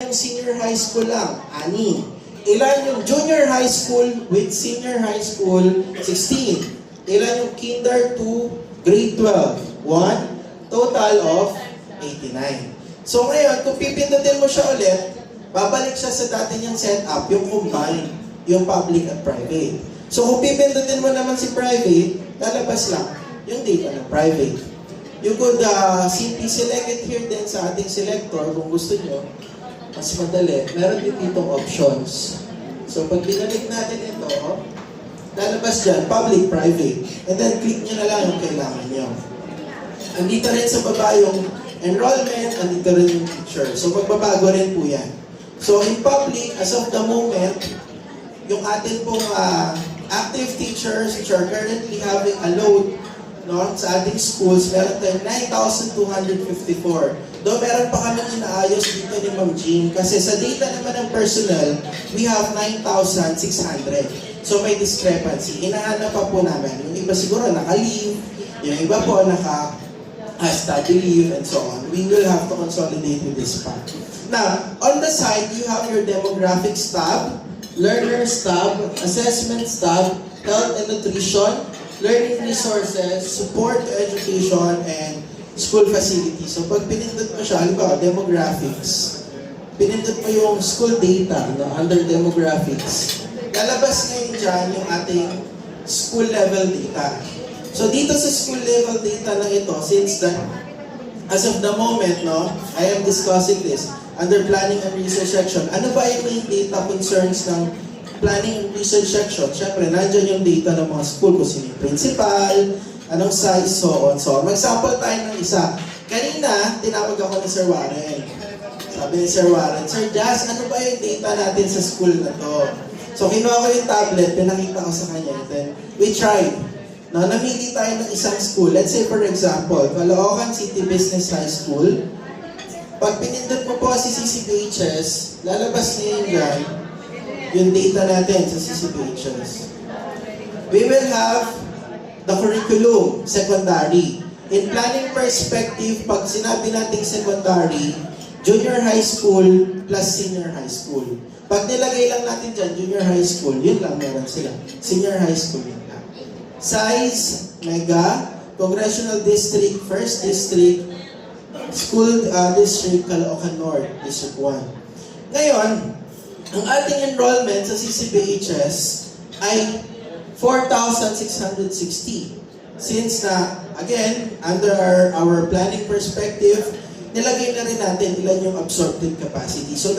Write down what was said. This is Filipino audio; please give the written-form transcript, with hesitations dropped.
yung senior high school lang? 6. Ilan yung junior high school with senior high school? 16. Ilan yung kinder to grade 12? 1. Total of 89. So ngayon, kung pipindutin mo siya ulit, babalik siya sa dati niyang setup, yung combined, yung public at private. So kung pipindutin mo naman si private, lalabas lang yung data ng private. You could simply select it here din sa ating selector kung gusto nyo. Mas madali. Meron din ditong options. So pag binalik natin ito, lalabas dyan, public, private. And then click nyo na lang yung kailangan nyo. Andito rin sa baba yung enrollment, andito rin yung teacher. So magbabago rin po yan. So in public, as of the moment, yung atin pong active teachers which are currently having a load sa ating schools, meron tayong 9,254. Though meron pa kami inaayos dito ni Ma'am Jean kasi sa data naman ng personnel, we have 9,600. So may discrepancy. Hinahanap pa po namin. Yung iba siguro naka-leave, yung iba po naka-study leave and so on. We will have to consolidate with this part. Now, on the side, you have your demographics tab, learners tab, assessments tab, health and nutrition, learning resources, support to education, and school facilities. So pag pinindot mo siya, halimbawa, demographics, pinindot mo yung school data under demographics, lalabas ngayon dyan yung ating school level data. So dito sa school level data na ito, since that, as of the moment, I am discussing this, under planning and research section, ano ba yung main data concerns ng planning and research section? Siyempre, nandiyan yung data ng mga school, kung sino yung principal, anong size, so on, so on. Mag-sample tayo ng isa. Kanina, tinawag ako ni Sir Warren. Sabi ni Sir Warren, Sir Jazz, ano ba yung data natin sa school na to? So, kinuha ko yung tablet, pinakita ko sa kanya, then we tried. Namili tayo ng isang school. Let's say, for example, Caloocan City Business High School. Pag pinindot mo po si CCBHS, lalabas niya dyan yung data natin sa CCBHS. We will have the curriculum, secondary. In planning perspective, pag sinabi nating secondary, junior high school plus senior high school. Pag nilagay lang natin dyan, junior high school, yun lang meron sila. Senior high school, yun lang. Size, mega, congressional district, first district, school district, Caloocan North, District 1. Ngayon, ang ating enrollment sa CCBHS ay 4,660. Since na, again, under our planning perspective, nilagay na rin natin ilan yung absorptive capacity. So,